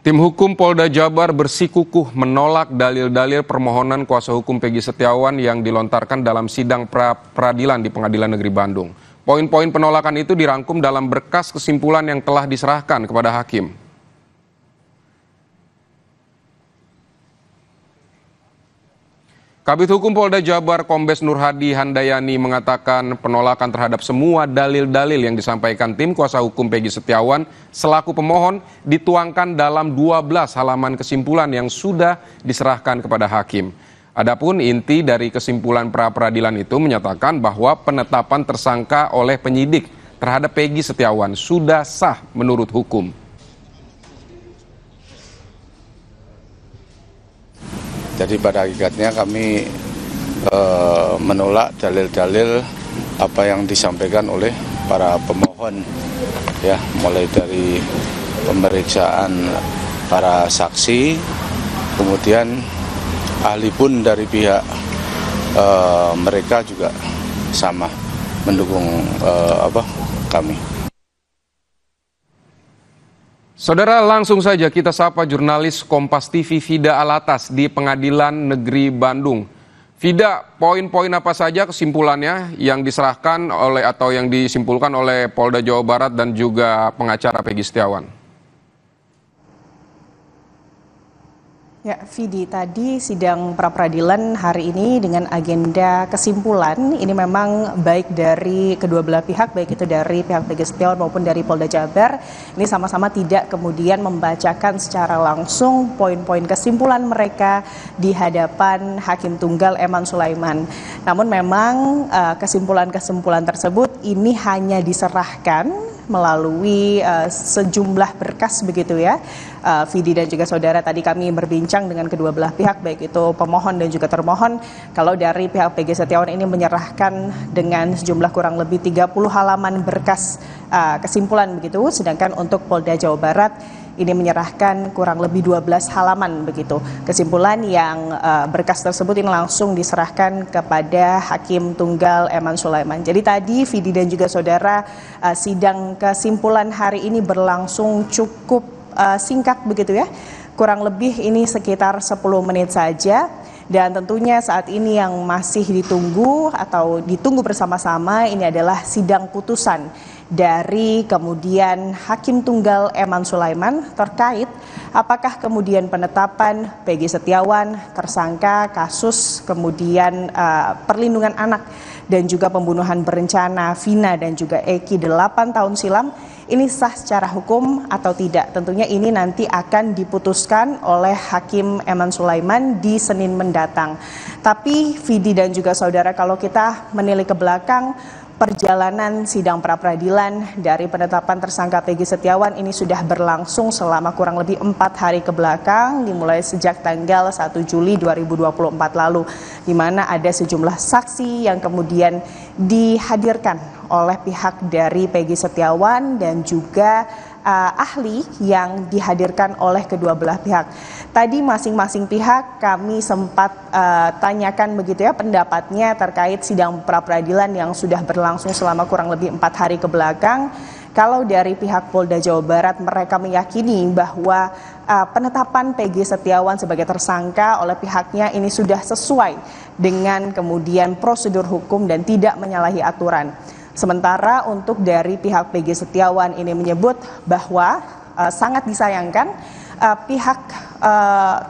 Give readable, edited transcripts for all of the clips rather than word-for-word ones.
Tim hukum Polda Jabar bersikukuh menolak dalil-dalil permohonan kuasa hukum Peggy Setiawan yang dilontarkan dalam sidang pra-peradilan di Pengadilan Negeri Bandung. Poin-poin penolakan itu dirangkum dalam berkas kesimpulan yang telah diserahkan kepada hakim. Kabid Hukum Polda Jabar Kombes Nur Hadi Handayani mengatakan penolakan terhadap semua dalil-dalil yang disampaikan tim kuasa hukum Peggy Setiawan selaku pemohon dituangkan dalam 12 halaman kesimpulan yang sudah diserahkan kepada hakim. Adapun inti dari kesimpulan pra-peradilan itu menyatakan bahwa penetapan tersangka oleh penyidik terhadap Peggy Setiawan sudah sah menurut hukum. Jadi pada hakikatnya kami menolak dalil-dalil apa yang disampaikan oleh para pemohon, ya, mulai dari pemeriksaan para saksi, kemudian ahli pun dari pihak mereka juga sama mendukung kami. Saudara, langsung saja kita sapa jurnalis Kompas TV Vida Alatas di Pengadilan Negeri Bandung. Vida, poin-poin apa saja kesimpulannya yang diserahkan oleh atau yang disimpulkan oleh Polda Jawa Barat dan juga pengacara Peggy Setiawan? Ya, Vidi, tadi sidang pra-peradilan hari ini dengan agenda kesimpulan ini memang baik dari kedua belah pihak, baik itu dari pihak Peggy Setiawan maupun dari Polda Jabar, ini sama-sama tidak kemudian membacakan secara langsung poin-poin kesimpulan mereka di hadapan Hakim Tunggal Eman Sulaiman. Namun memang kesimpulan-kesimpulan tersebut ini hanya diserahkan melalui sejumlah berkas begitu ya. Vidi dan juga saudara, tadi kami berbincang dengan kedua belah pihak, baik itu pemohon dan juga termohon. Kalau dari pihak Peggy Setiawan ini menyerahkan dengan sejumlah kurang lebih 30 halaman berkas kesimpulan begitu, sedangkan untuk Polda Jawa Barat ini menyerahkan kurang lebih 12 halaman begitu. Kesimpulan yang berkas tersebut ini langsung diserahkan kepada Hakim Tunggal Eman Sulaiman. Jadi tadi Vidi dan juga saudara, sidang kesimpulan hari ini berlangsung cukup singkat begitu ya. Kurang lebih ini sekitar 10 menit saja. Dan tentunya saat ini yang masih ditunggu atau ditunggu bersama-sama ini adalah sidang putusan dari kemudian Hakim Tunggal Eman Sulaiman terkait apakah kemudian penetapan Peggy Setiawan tersangka kasus kemudian perlindungan anak dan juga pembunuhan berencana Vina dan juga Eki 8 tahun silam ini sah secara hukum atau tidak. Tentunya ini nanti akan diputuskan oleh Hakim Eman Sulaiman di Senin mendatang. Tapi Vidi dan juga saudara, kalau kita menilik ke belakang, perjalanan sidang pra-peradilan dari penetapan tersangka Peggy Setiawan ini sudah berlangsung selama kurang lebih 4 hari ke belakang, dimulai sejak tanggal 1 Juli 2024 lalu, di mana ada sejumlah saksi yang kemudian dihadirkan oleh pihak dari Peggy Setiawan dan juga ahli yang dihadirkan oleh kedua belah pihak. Tadi masing-masing pihak kami sempat tanyakan begitu ya pendapatnya terkait sidang pra-peradilan yang sudah berlangsung selama kurang lebih 4 hari ke belakang. Kalau dari pihak Polda Jawa Barat, mereka meyakini bahwa penetapan Peggy Setiawan sebagai tersangka oleh pihaknya ini sudah sesuai dengan kemudian prosedur hukum dan tidak menyalahi aturan. Sementara untuk dari pihak Peggy Setiawan ini menyebut bahwa sangat disayangkan pihak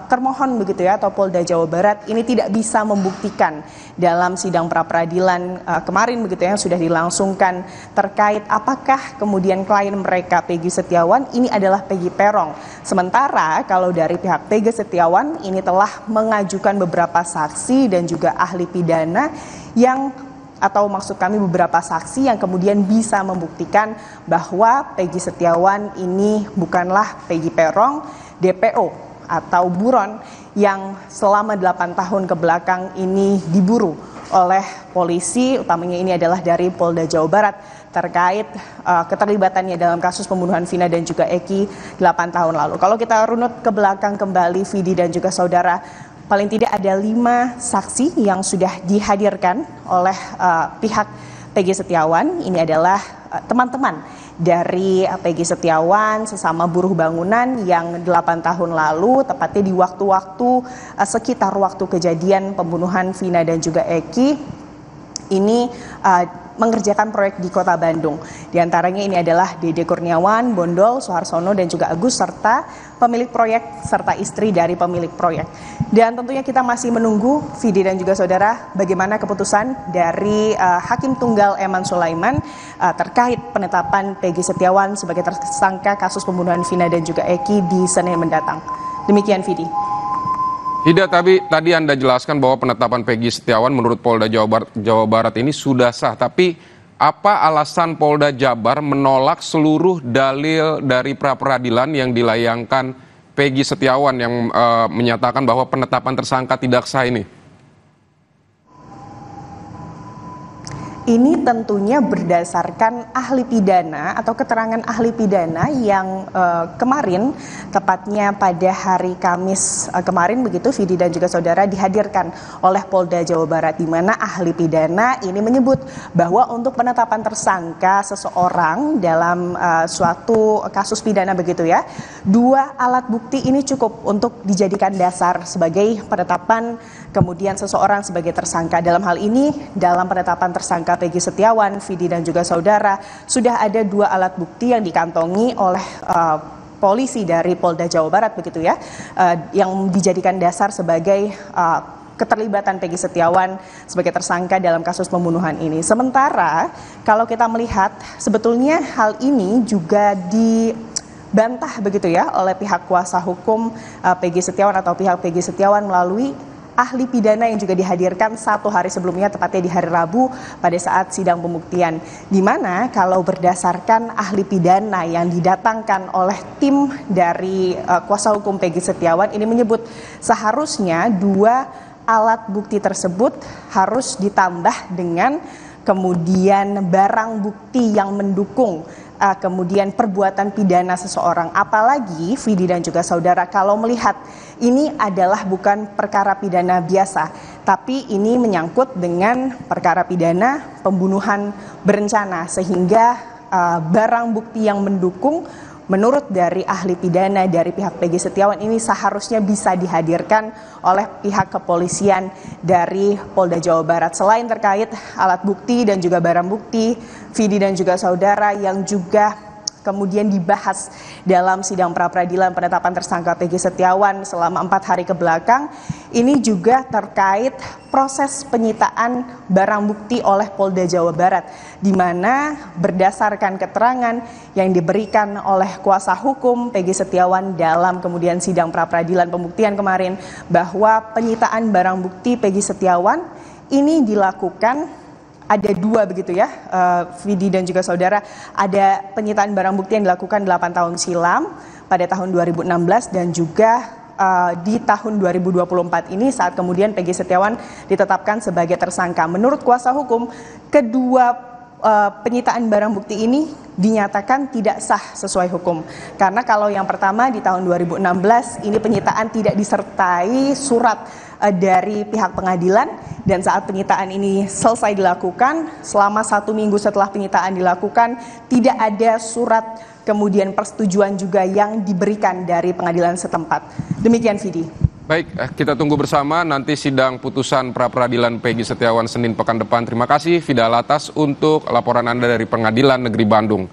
termohon begitu ya atau Polda Jawa Barat ini tidak bisa membuktikan dalam sidang pra-peradilan kemarin begitu ya yang sudah dilangsungkan terkait apakah kemudian klien mereka Peggy Setiawan ini adalah Peggy Peron. Sementara kalau dari pihak Peggy Setiawan ini telah mengajukan beberapa saksi dan juga ahli pidana yang atau maksud kami beberapa saksi yang kemudian bisa membuktikan bahwa Peggy Setiawan ini bukanlah Peggy Peron, DPO atau buron yang selama 8 tahun ke belakang ini diburu oleh polisi, utamanya ini adalah dari Polda Jawa Barat terkait keterlibatannya dalam kasus pembunuhan Vina dan juga Eki 8 tahun lalu. Kalau kita runut ke belakang kembali Vidi dan juga saudara, paling tidak ada 5 saksi yang sudah dihadirkan oleh pihak Peggy Setiawan. Ini adalah teman-teman dari Peggy Setiawan, sesama buruh bangunan yang 8 tahun lalu, tepatnya di waktu-waktu sekitar waktu kejadian pembunuhan Vina dan juga Eki, ini mengerjakan proyek di Kota Bandung. Di antaranya ini adalah Dede Kurniawan, Bondol, Soeharsono, dan juga Agus, serta pemilik proyek serta istri dari pemilik proyek. Dan tentunya kita masih menunggu, Vidi dan juga saudara, bagaimana keputusan dari Hakim Tunggal Eman Sulaiman terkait penetapan Peggy Setiawan sebagai tersangka kasus pembunuhan Vina dan juga Eki di Senin mendatang. Demikian, Vidi. Hida, tadi Anda jelaskan bahwa penetapan Peggy Setiawan menurut Polda Jawa Barat ini sudah sah. Tapi apa alasan Polda Jabar menolak seluruh dalil dari pra-peradilan yang dilayangkan Peggy Setiawan yang menyatakan bahwa penetapan tersangka tidak sah ini? Ini tentunya berdasarkan ahli pidana atau keterangan ahli pidana yang kemarin, tepatnya pada hari Kamis kemarin begitu, Vidi dan juga saudara, dihadirkan oleh Polda Jawa Barat, di mana ahli pidana ini menyebut bahwa untuk penetapan tersangka seseorang dalam suatu kasus pidana begitu ya, 2 alat bukti ini cukup untuk dijadikan dasar sebagai penetapan kemudian seseorang sebagai tersangka. Dalam hal ini, dalam penetapan tersangka Peggy Setiawan, Vidi dan juga saudara, sudah ada 2 alat bukti yang dikantongi oleh polisi dari Polda Jawa Barat begitu ya, yang dijadikan dasar sebagai keterlibatan Peggy Setiawan sebagai tersangka dalam kasus pembunuhan ini. Sementara kalau kita melihat, sebetulnya hal ini juga dibantah begitu ya oleh pihak kuasa hukum Peggy Setiawan atau pihak Peggy Setiawan melalui ahli pidana yang juga dihadirkan 1 hari sebelumnya, tepatnya di hari Rabu pada saat sidang pembuktian. Di mana kalau berdasarkan ahli pidana yang didatangkan oleh tim dari kuasa hukum Peggy Setiawan ini menyebut seharusnya 2 alat bukti tersebut harus ditambah dengan kemudian barang bukti yang mendukung kemudian perbuatan pidana seseorang. Apalagi Vidi dan juga saudara, kalau melihat ini adalah bukan perkara pidana biasa, tapi ini menyangkut dengan perkara pidana pembunuhan berencana, sehingga barang bukti yang mendukung menurut dari ahli pidana dari pihak Peggy Setiawan ini seharusnya bisa dihadirkan oleh pihak kepolisian dari Polda Jawa Barat. Selain terkait alat bukti dan juga barang bukti, Vidi dan juga saudara, yang juga kemudian dibahas dalam sidang pra-peradilan penetapan tersangka Peggy Setiawan selama 4 hari ke belakang, ini juga terkait proses penyitaan barang bukti oleh Polda Jawa Barat, di mana berdasarkan keterangan yang diberikan oleh kuasa hukum Peggy Setiawan dalam kemudian sidang pra-peradilan pembuktian kemarin, bahwa penyitaan barang bukti Peggy Setiawan ini dilakukan ada 2 begitu ya, Vidi dan juga saudara. Ada penyitaan barang bukti yang dilakukan 8 tahun silam pada tahun 2016 dan juga di tahun 2024 ini saat kemudian Peggy Setiawan ditetapkan sebagai tersangka. Menurut kuasa hukum, kedua penyitaan barang bukti ini dinyatakan tidak sah sesuai hukum. Karena kalau yang pertama di tahun 2016 ini penyitaan tidak disertai surat dari pihak pengadilan, dan saat penyitaan ini selesai dilakukan, selama 1 minggu setelah penyitaan dilakukan, tidak ada surat kemudian persetujuan juga yang diberikan dari pengadilan setempat. Demikian, Vidi. Baik, kita tunggu bersama nanti sidang putusan pra-peradilan Peggy Setiawan Senin pekan depan. Terima kasih Vida Alatas untuk laporan Anda dari Pengadilan Negeri Bandung.